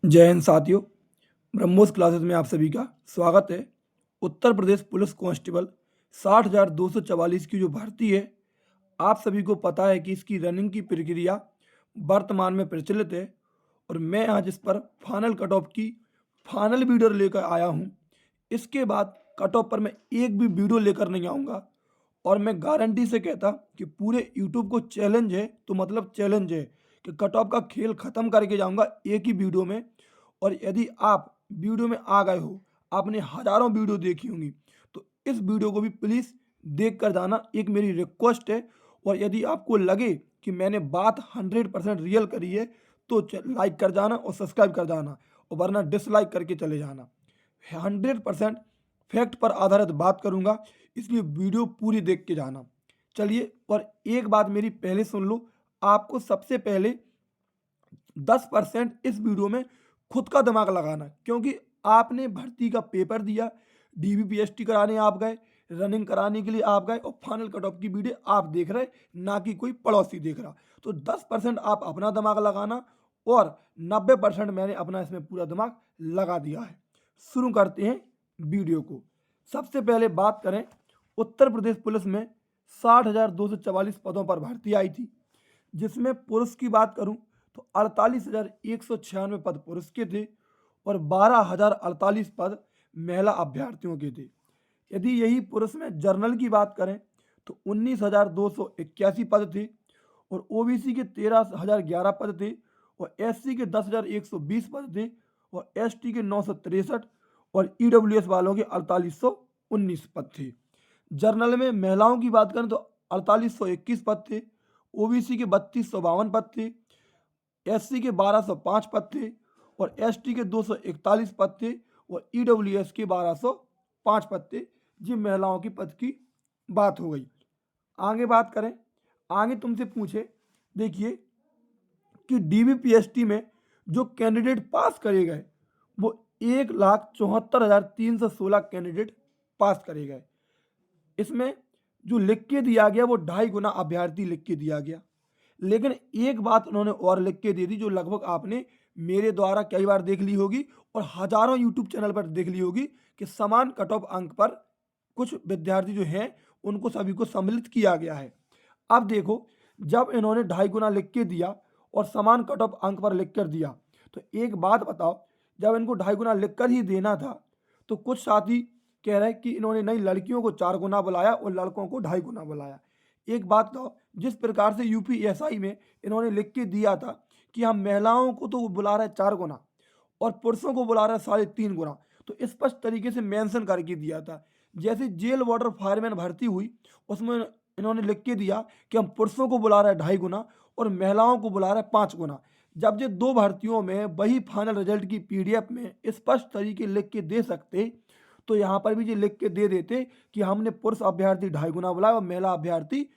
जय हिंद साथियों। ब्रह्मोस क्लासेस में आप सभी का स्वागत है। उत्तर प्रदेश पुलिस कांस्टेबल 60,244 की जो भर्ती है, आप सभी को पता है कि इसकी रनिंग की प्रक्रिया वर्तमान में प्रचलित है और मैं आज इस पर फाइनल कट ऑफ की फाइनल वीडियो लेकर आया हूँ। इसके बाद कट ऑफ पर मैं एक भी वीडियो लेकर नहीं आऊँगा और मैं गारंटी से कहता कि पूरे यूट्यूब को चैलेंज है, तो मतलब चैलेंज है कि कट ऑफ का खेल ख़त्म करके जाऊँगा एक ही वीडियो में। और यदि आप वीडियो में आ गए हो, आपने हज़ारों वीडियो देखी होंगी, तो इस वीडियो को भी प्लीज़ देख कर जाना, एक मेरी रिक्वेस्ट है। और यदि आपको लगे कि मैंने बात 100% रियल करी है, तो लाइक कर जाना और सब्सक्राइब कर जाना, और वरना डिसलाइक करके चले जाना। 100% फैक्ट पर आधारित बात करूंगा, इसलिए वीडियो पूरी देख के जाना। चलिए, और एक बात मेरी पहले सुन लो, आपको सबसे पहले 10% इस वीडियो में खुद का दिमाग लगाना, क्योंकि आपने भर्ती का पेपर दिया, डीबीपीएसटी कराने आप गए, रनिंग कराने के लिए आप गए और फाइनल कट ऑफ की वीडियो आप देख रहे, ना कि कोई पड़ोसी देख रहा। तो 10% आप अपना दिमाग लगाना और 90% मैंने अपना इसमें पूरा दिमाग लगा दिया है। शुरू करते हैं वीडियो को। सबसे पहले बात करें, उत्तर प्रदेश पुलिस में 60,244 पदों पर भर्ती आई थी, जिसमें पुरुष की बात करूं तो 48,196 पद पुरुष के थे और 12,048 पद महिला अभ्यर्थियों के थे। यदि यही पुरुष में जर्नल की बात करें तो 19,281 पद थे और ओबीसी के 13,011 पद थे और एससी के 10,120 पद थे और एसटी के 963 और ईडब्ल्यूएस वालों के 4,819 पद थे। जर्नल में महिलाओं की बात करें तो 4,821 पद थे, ओबीसी के 3,252 पद थे, एससी के 1,205 पद थे और एसटी के 241 पद थे और ईडब्ल्यूएस के 1,205 पद थे। जी महिलाओं की पद की बात हो गई। आगे बात करें, आगे तुमसे पूछे, देखिए कि डीबीपीएसटी में जो कैंडिडेट पास करे गए वो 1,74,316 कैंडिडेट पास करे गए। इसमें जो लिख के दिया गया वो 2.5 गुना अभ्यर्थी लिख के दिया गया। लेकिन एक बात उन्होंने और लिख के दे दी, जो लगभग आपने मेरे द्वारा कई बार देख ली होगी और हजारों यूट्यूब चैनल पर देख ली होगी कि समान कट ऑफ अंक पर कुछ विद्यार्थी जो हैं उनको सभी को सम्मिलित किया गया है। अब देखो, जब इन्होंने 2.5 गुना लिख के दिया और समान कट ऑफ अंक पर लिख कर दिया, तो एक बात बताओ, जब इनको 2.5 गुना लिख कर ही देना था तो कुछ साथी कह रहे कि इन्होंने नई लड़कियों को 4 गुना बुलाया और लड़कों को 2.5 गुना बुलाया। एक बात तो, जिस प्रकार से यूपीएसआई में इन्होंने लिख के दिया था कि हम महिलाओं को तो बुला रहे 4 गुना और पुरुषों को बुला रहे 3.5 गुना, तो स्पष्ट तरीके से मेंशन करके दिया था। जैसे जेल वार्डर फायरमैन भर्ती हुई, उसमें इन्होंने लिख के दिया कि हम पुरुषों को बुला रहे 2.5 गुना और महिलाओं को बुला रहे 5 गुना। जब ये दो भर्तियों में वही फाइनल रिजल्ट की पीडीएफ में स्पष्ट तरीके लिख के दे सकते, तो यहाँ पर भी ये लिख के दे देते कि हमने पुरुष अभ्यर्थी 2.5 गुना बुलाया और महिला अभ्यर्थी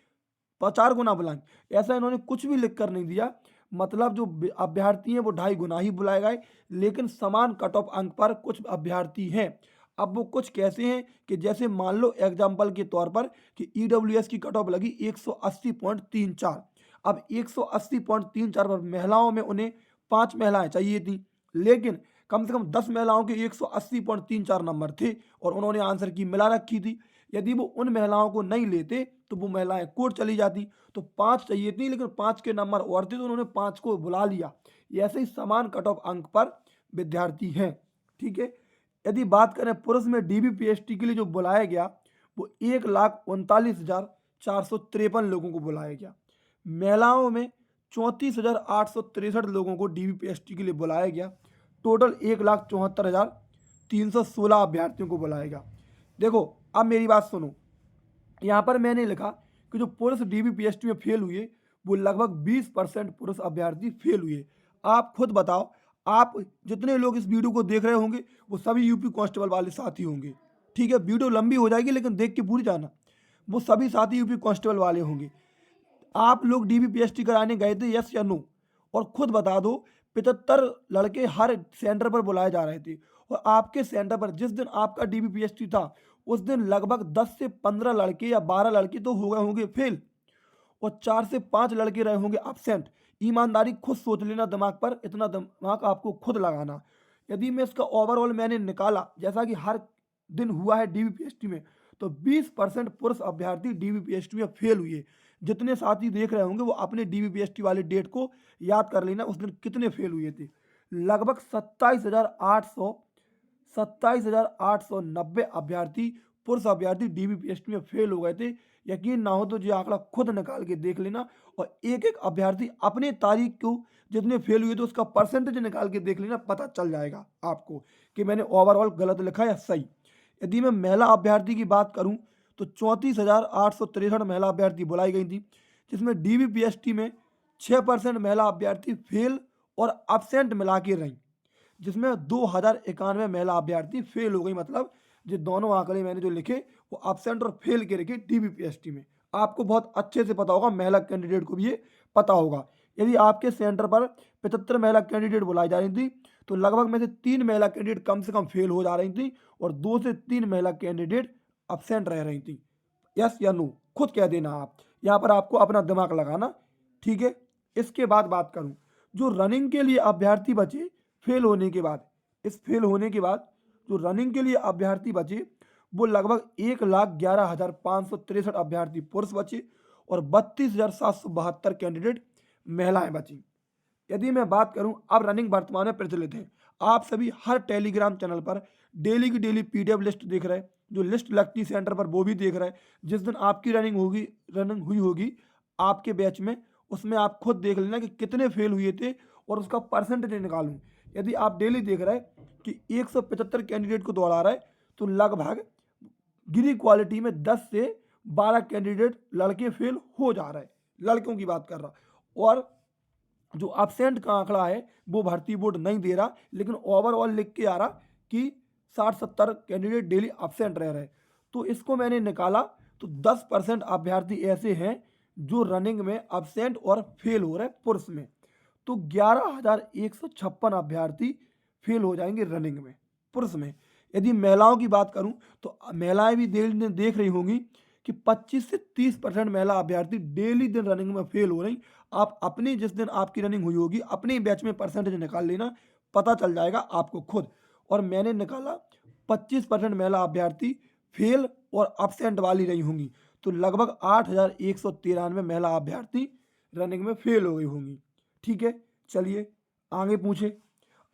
4 गुना बुलाएंगे। ऐसा इन्होंने कुछ भी लिख कर नहीं दिया। मतलब जो अभ्यर्थी हैं वो 2.5 गुना ही बुलाए गए, लेकिन समान कट ऑफ अंक पर कुछ अभ्यर्थी हैं। अब वो कुछ कैसे हैं कि जैसे मान लो एग्जाम्पल के तौर पर कि ईडब्ल्यूएस की कट ऑफ लगी 180.34। अब 180.34 पर महिलाओं में उन्हें 5 महिलाएं चाहिए थी, लेकिन कम से कम 10 महिलाओं के 180.34 नंबर थे और उन्होंने आंसर की मिला रखी थी। यदि वो उन महिलाओं को नहीं लेते तो वो महिलाएं कोर्ट चली जाती। तो 5 चाहिए थी, लेकिन 5 के नंबर और थे तो उन्होंने 5 को बुला लिया। ऐसे ही समान कट ऑफ अंक पर विद्यार्थी हैं। ठीक है। यदि बात करें पुरुष में डीबीपीएसटी के लिए जो बुलाया गया वो 1,39,453 लोगों को बुलाया गया। महिलाओं में 34,863 लोगों को डीबीपीएसटी के लिए बुलाया गया। टोटल 1,74,316 अभ्यर्थियों को बुलाया गया। देखो, अब मेरी बात सुनो, यहाँ पर मैंने लिखा कि जो पुरुष डीबीपीएसटी में फेल हुए वो लगभग 20% पुरुष अभ्यर्थी फेल हुए। आप खुद बताओ, आप जितने लोग इस वीडियो को देख रहे होंगे वो सभी यूपी कांस्टेबल वाले साथी होंगे। ठीक है, वीडियो लंबी हो जाएगी लेकिन देख के पूरी जाना। वो सभी साथी यूपी कांस्टेबल वाले होंगे। आप लोग डीबीपीएसटी कराने गए थे, यस या नो? और खुद बता दो, 75 लड़के हर सेंटर पर बुलाए जा रहे थे और आपके सेंटर पर जिस दिन आपका डीबीपीएसटी था उस दिन लगभग 10 से 15 लड़के या 12 लड़के तो हो गए होंगे फेल और 4 से 5 लड़के रहे होंगे एब्सेंट। ईमानदारी खुद सोच लेना दिमाग पर, इतना दिमाग आपको खुद लगाना। यदि मैं इसका ओवरऑल मैंने निकाला, जैसा कि हर दिन हुआ है डीबीपीएसटी में, तो 20% पुरुष अभ्यर्थी डीबीपीएसटी में फेल हुए। जितने साथी देख रहे होंगे वो अपने डीबीपीएसटी वाले डेट को याद कर लेना, उस दिन कितने फेल हुए थे। लगभग 27,890 अभ्यर्थी, पुरुष अभ्यर्थी डीबीपीएसटी में फेल हो गए थे। यकीन ना हो तो ये आंकड़ा खुद निकाल के देख लेना, और एक एक अभ्यर्थी अपने तारीख को जितने फेल हुए थे उसका परसेंटेज निकाल के देख लेना, पता चल जाएगा आपको कि मैंने ओवरऑल गलत लिखा या सही। यदि मैं महिला अभ्यर्थी की बात करूं तो 34,863 महिला अभ्यर्थी बुलाई गई थी, जिसमें डीबीपीएसटी में 6% महिला अभ्यर्थी फेल और अब्सेंट मिला के रहीं, जिसमें 2,091 महिला अभ्यर्थी फेल हो गई। मतलब जो दोनों आंकड़े मैंने जो लिखे वो अब्सेंट और फेल के लिखे डीबीपीएसटी में। आपको बहुत अच्छे से पता होगा, महिला कैंडिडेट को भी ये पता होगा। यदि आपके सेंटर पर 75 महिला कैंडिडेट बुलाई जा रही थी, तो लगभग में से 3 महिला कैंडिडेट कम से कम फेल हो जा रही थी और 2 से 3 महिला कैंडिडेट अब्सेंट रह रही थी। यस या नो खुद कह देना आप, यहाँ पर आपको अपना दिमाग लगाना, ठीक है। इसके बाद बात करूँ, जो रनिंग के लिए अभ्यर्थी बचे फेल होने के बाद, इस फेल होने के बाद जो रनिंग के लिए अभ्यर्थी बचे वो लगभग 1,11,563 अभ्यर्थी पुरुष बचे और 32,772 कैंडिडेट महिलाएं बची। यदि मैं बात करूं, अब रनिंग वर्तमान में प्रचलित है। आप सभी हर टेलीग्राम चैनल पर डेली की डेली पीडीएफ लिस्ट देख रहे हैं, जो लिस्ट लगती सेंटर पर वो भी देख रहे हैं। जिस दिन आपकी रनिंग हुई होगी आपके बैच में, उसमें आप खुद देख लेना कि कितने फेल हुए थे और उसका परसेंटेज निकालूं। यदि आप डेली देख रहे हैं कि 175 कैंडिडेट को दौड़ा रहा है, तो लगभग गिरी क्वालिटी में 10 से 12 कैंडिडेट लड़के फेल हो जा रहे हैं, लड़कों की बात कर रहा। और जो अब्सेंट का आंकड़ा है वो भर्ती बोर्ड नहीं दे रहा, लेकिन ओवरऑल लिख के आ रहा कि 60-70 कैंडिडेट डेली अब्सेंट रह रहे। तो इसको मैंने निकाला तो 10% अभ्यर्थी ऐसे हैं जो रनिंग में अब्सेंट और फेल हो रहे पुरुष में। तो 11,156 अभ्यर्थी फेल हो जाएंगे रनिंग में पुरुष में। यदि महिलाओं की बात करूं तो महिलाएं भी देख रही होंगी कि 25 से 30% महिला अभ्यर्थी डेली दिन रनिंग में फेल हो रही। आप अपनी जिस दिन आपकी रनिंग हुई होगी अपने बैच में परसेंटेज निकाल लेना, पता चल जाएगा आपको खुद। और मैंने निकाला 25% महिला अभ्यर्थी फेल और अब्सेंट वाली रही होंगी, तो लगभग 8,193 महिला अभ्यर्थी रनिंग में फेल हो गई होंगी। ठीक है, चलिए आगे पूछे।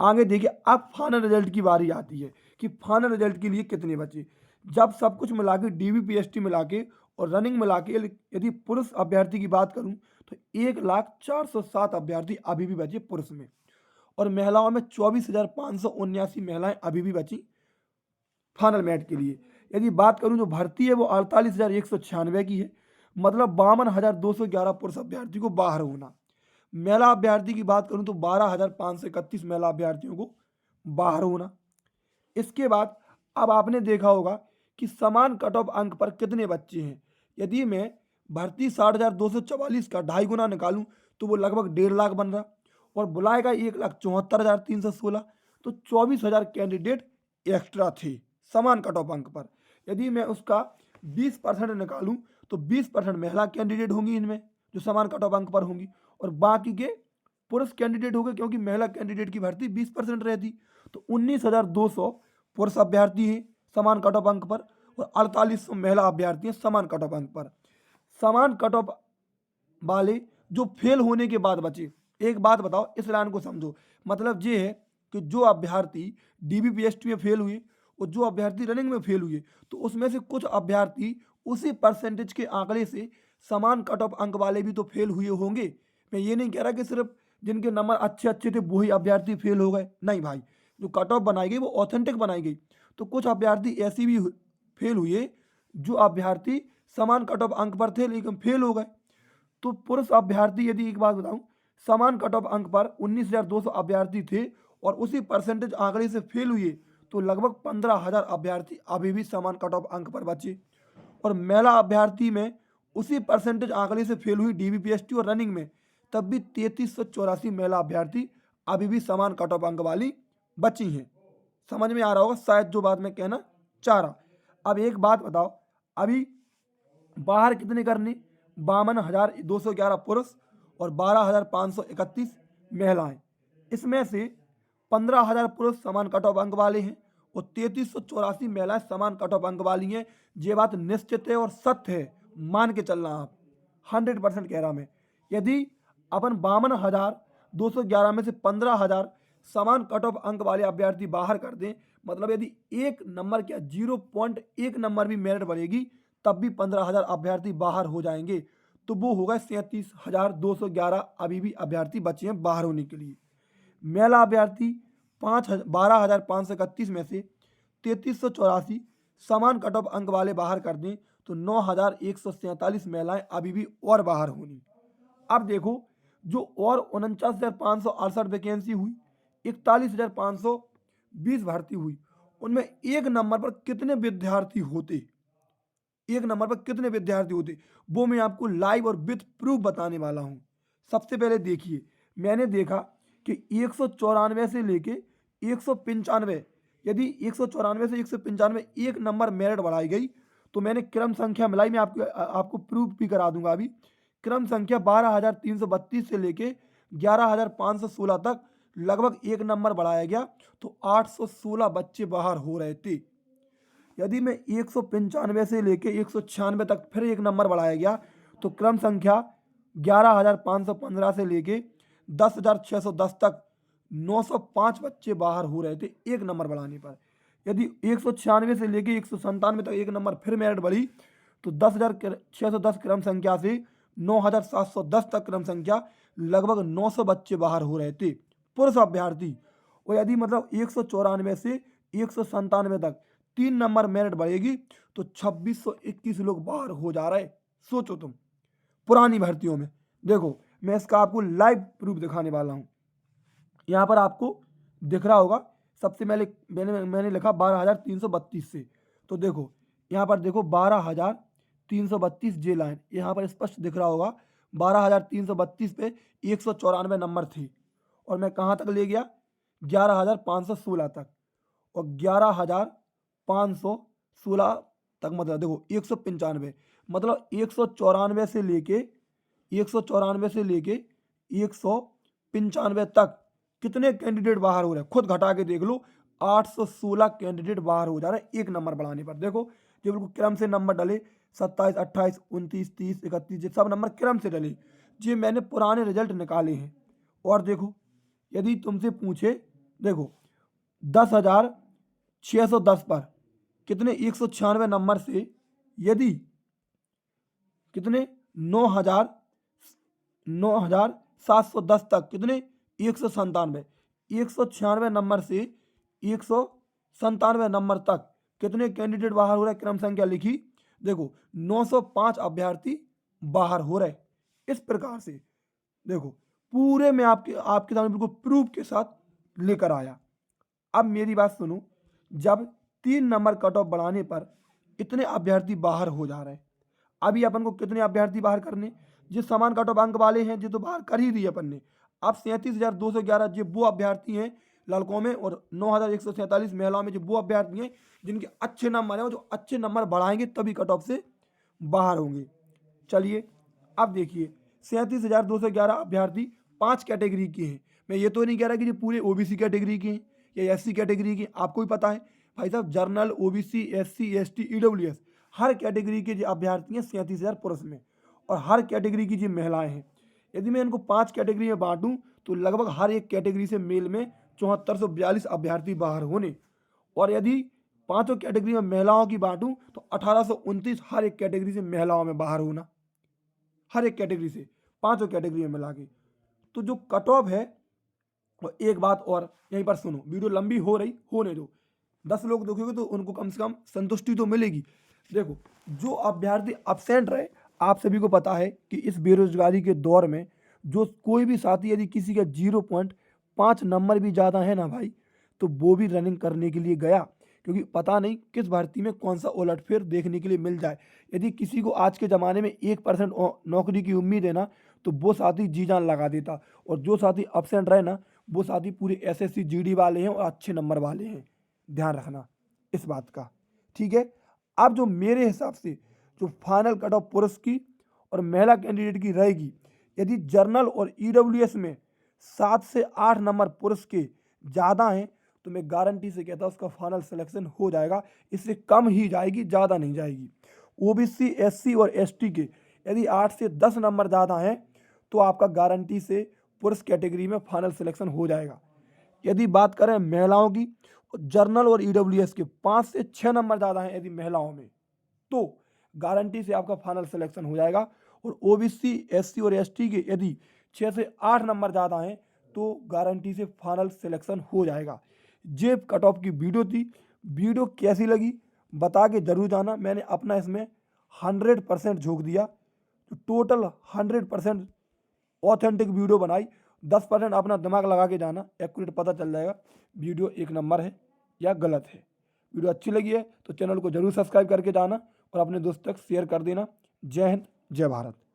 आगे देखिए, अब फाइनल रिजल्ट की बारी आती है कि फाइनल रिजल्ट के लिए कितने बचे। जब सब कुछ मिला के डीबीपीएसटी मिला के और रनिंग मिला के यदि पुरुष अभ्यर्थी की बात करूं तो 1,04,07 अभ्यर्थी अभी भी बचे पुरुष में, और महिलाओं में 24,579 महिलाएं अभी भी बची फाइनल मैट के लिए। यदि बात करूं जो भर्ती है वो 48,196 की है, मतलब 52,211 पुरुष अभ्यर्थी को बाहर होना। महिला अभ्यर्थी की बात करूं तो 12,531 महिला अभ्यर्थियों को बाहर होना। इसके बाद अब आपने देखा होगा कि समान कट ऑफ अंक पर कितने बच्चे हैं। यदि मैं भर्ती 60,244 का 2.5 गुना निकालूं तो वो लगभग 1.5 लाख बन रहा, और बुलाएगा 1,74,316, तो 24,000 कैंडिडेट एक्स्ट्रा थे समान कट ऑफ अंक पर। यदि मैं उसका 20% निकालूं तो 20% महिला कैंडिडेट होंगी इनमें जो समान कट ऑफ अंक पर होंगी, और बाकी के पुरुष कैंडिडेट हो गए, क्योंकि महिला कैंडिडेट की भर्ती 20% रहती। तो 19,200 पुरुष अभ्यर्थी हैं समान कट ऑफ अंक पर और 4800 महिला अभ्यर्थी हैं समान कट ऑफ अंक पर। समान कट ऑफ वाले जो फेल होने के बाद बचे, एक बात बताओ, इस लाइन को समझो। मतलब ये है कि जो अभ्यर्थी डीबीपीएसटी में फेल हुए और जो अभ्यर्थी रनिंग में फेल हुए, तो उसमें से कुछ अभ्यर्थी उसी परसेंटेज के आंकड़े से समान कट ऑफ अंक वाले भी तो फेल हुए होंगे। मैं ये नहीं कह रहा कि सिर्फ जिनके नंबर अच्छे अच्छे थे वही अभ्यर्थी फेल हो गए, नहीं भाई। जो कट ऑफ बनाई गई वो ऑथेंटिक बनाई गई, तो कुछ अभ्यर्थी ऐसी भी फेल हुए जो अभ्यर्थी समान कट ऑफ अंक पर थे लेकिन फेल हो गए। तो पुरुष अभ्यर्थी, यदि एक बात बताऊं, समान कट ऑफ अंक पर 19,200 अभ्यर्थी थे और उसी परसेंटेज आंकड़े से फेल हुए, तो लगभग 15,000 अभ्यर्थी अभी भी समान कट ऑफ अंक पर बचे। और महिला अभ्यर्थी में उसी परसेंटेज आंकड़े से फेल हुई डीबीपीएसटी और रनिंग में, तब भी 3384 महिला अभ्यर्थी अभी भी समान कट ऑफ अंक वाली बची हैं। समझ में आ रहा होगा शायद जो बात मैं कहना चाह रहा। अब एक बात बताओ, अभी बाहर कितने करने, 52,211 पुरुष और 12,531 महिलाएं। इसमें से 15,000 पुरुष समान कट ऑफ अंक वाले हैं और 3384 महिलाएं समान कट ऑफ अंक वाली हैं। ये बात निश्चित है और सत्य है, मान के चलना आप। 100% कह रहा मैं। यदि अपन 52,211 में से 15,000 समान कट ऑफ अंक वाले अभ्यर्थी बाहर कर दें, मतलब यदि 1 नंबर क्या 0.1 नंबर भी मेरिट बढ़ेगी, तब भी 15,000 अभ्यर्थी बाहर हो जाएंगे। तो वो होगा 37,211 अभी भी अभ्यर्थी बचे हैं बाहर होने के लिए। महिला अभ्यर्थी 12,531 में से 3384 समान कट ऑफ अंक वाले बाहर कर दें तो 9,147 महिलाएं अभी भी और बाहर होनी। अब देखो, जो और 49,568 वैकेंसी हुई, 41,520 भर्ती हुई, उनमें एक नंबर पर कितने विद्यार्थी होते, एक नंबर पर कितने विद्यार्थी होते, वो मैं आपको लाइव और विथ प्रूफ बताने वाला हूं। सबसे पहले देखिए, मैंने देखा कि 194 से लेके 195, यदि 194 से 195 एक नंबर मेरिट बढ़ाई गई तो मैंने क्रम संख्या मिलाई, मैं आपको प्रूफ भी करा दूंगा अभी। क्रम संख्या 12,332 से लेके 11,516 तक लगभग एक नंबर बढ़ाया गया तो 816 बच्चे बाहर हो रहे थे। यदि मैं 195 से लेके 196 तक फिर एक नंबर बढ़ाया गया तो क्रम संख्या 11,515 से लेके 10,610 तक 905 बच्चे बाहर हो रहे थे एक नंबर बढ़ाने पर। यदि 196 से लेके 197 तक एक नंबर फिर मेरिट बढ़ी तो 10,610 क्रम संख्या से 9,710 तक क्रम संख्या लगभग 900 बच्चे बाहर हो रहे थे पुरुष अभ्यर्थी। और यदि मतलब 194 से 197 तक 3 नंबर मेरिट बढ़ेगी तो 2,621 लोग बाहर हो जा रहे। सोचो तुम, पुरानी भर्तियों में। देखो, मैं इसका आपको लाइव प्रूफ दिखाने वाला हूँ। यहाँ पर आपको दिख रहा होगा, सबसे पहले मैंने लिखा 12,332 से, तो देखो यहाँ पर देखो 12,332 जे लाइन यहाँ पर स्पष्ट दिख रहा होगा। 12,332 पे 194 नंबर थे और मैं कहाँ तक ले गया 11,516 तक, और 11,516 तक मतलब देखो 195, मतलब 194 से लेके 195 तक कितने कैंडिडेट बाहर हो रहे हैं, खुद घटा के देख लो। 816 कैंडिडेट बाहर हो जा रहे हैं एक नंबर बढ़ाने पर। देखो, जो बिल्कुल क्रम से नंबर डले 27, 28, 29, 30, 31, ये सब नंबर क्रम से डले। ये मैंने पुराने रिजल्ट निकाले हैं। और देखो, यदि तुमसे पूछे, देखो 10,610 पर कितने 196 नंबर से यदि कितने 9,710 तक कितने 197 नंबर से 197 नंबर तक कितने कैंडिडेट बाहर हो रहे, क्रम संख्या लिखी। देखो 905 अभ्यर्थी बाहर हो रहे। इस प्रकार से देखो पूरे में आपके सामने बिल्कुल प्रूफ के साथ लेकर आया। अब मेरी बात सुनो, जब 3 नंबर कट ऑफ बढ़ाने पर इतने अभ्यर्थी बाहर हो जा रहे, अभी अपन को कितने अभ्यर्थी बाहर करने, जिस समान कट ऑफ अंक वाले हैं जो तो बाहर कर ही दिए अपन ने। अब 37,211 जो वो अभ्यर्थी हैं लड़कों में और 9,147 महिलाओं में जो वो अभ्यर्थी हैं जिनके अच्छे नंबर हैं, जो अच्छे नंबर बढ़ाएंगे तभी कट ऑफ से बाहर होंगे। चलिए अब देखिए, 37,211 अभ्यर्थी 5 कैटेगरी के हैं। मैं ये तो नहीं कह रहा कि ये पूरे ओबीसी कैटेगरी के हैं या एससी कैटेगरी के, आपको भी पता है भाई साहब, general, OBC, SC, ST, EWS हर कैटेगरी के जो अभ्यर्थी हैं 37,000 पुरुष में, और हर कैटेगरी की जो महिलाएं हैं। यदि मैं इनको 5 कैटेगरी में बांटूं तो लगभग हर एक कैटेगरी से मेल में 7442 अभ्यर्थी बाहर होने, और यदि पांचों कैटेगरी में महिलाओं की बांटूं तो 1829 हर एक कैटेगरी से महिलाओं में बाहर होना, हर एक कैटेगरी से पांचों कैटेगरी में मिला के। तो जो कट ऑफ है, और एक बात और यहीं पर सुनो, वीडियो लंबी हो रही होने दो, 10 लोग देखोगे तो उनको कम से कम संतुष्टि तो मिलेगी। देखो, जो अभ्यर्थी अब्सेंट रहे, आप सभी को पता है कि इस बेरोजगारी के दौर में जो कोई भी साथी यदि किसी का 0.5 नंबर भी ज़्यादा है ना भाई, तो वो भी रनिंग करने के लिए गया, क्योंकि पता नहीं किस भर्ती में कौन सा उलटफेर देखने के लिए मिल जाए। यदि किसी को आज के ज़माने में 1% नौकरी की उम्मीद है ना, तो वो साथी जी जान लगा देता। और जो साथी अब्सेंट रहे ना, वो साथी पूरे एसएससी जीडी वाले हैं और अच्छे नंबर वाले हैं, ध्यान रखना इस बात का, ठीक है। अब जो मेरे हिसाब से जो फाइनल कट ऑफ पुरुष की और महिला कैंडिडेट की रहेगी, यदि जर्नल और ईडब्ल्यूएस में 7 से 8 नंबर पुरुष के ज़्यादा हैं तो मैं गारंटी से कहता हूँ उसका फाइनल सिलेक्शन हो जाएगा, इससे कम ही जाएगी, ज़्यादा नहीं जाएगी। ओबीसी, एससी और एसटी के यदि 8 से 10 नंबर ज़्यादा हैं तो आपका गारंटी से पुरुष कैटेगरी में फाइनल सिलेक्शन हो जाएगा। यदि बात करें महिलाओं की, जर्नल और ईडब्ल्यूएस के 5 से 6 नंबर ज़्यादा हैं यदि महिलाओं में, तो गारंटी से आपका फाइनल सिलेक्शन हो जाएगा। और ओबीसी, एससी और एसटी के यदि 6 से 8 नंबर ज़्यादा हैं तो गारंटी से फाइनल सिलेक्शन हो जाएगा। ये कट ऑफ की वीडियो थी। वीडियो कैसी लगी बता के जरूर जाना। मैंने अपना इसमें 100% झोंक दिया, तो टोटल 100% ऑथेंटिक वीडियो बनाई। 10% अपना दिमाग लगा के जाना, एक्यूरेट पता चल जाएगा वीडियो एक नंबर है या गलत है। वीडियो अच्छी लगी है तो चैनल को जरूर सब्सक्राइब करके जाना और अपने दोस्त तक शेयर कर देना। जय हिंद, जय भारत।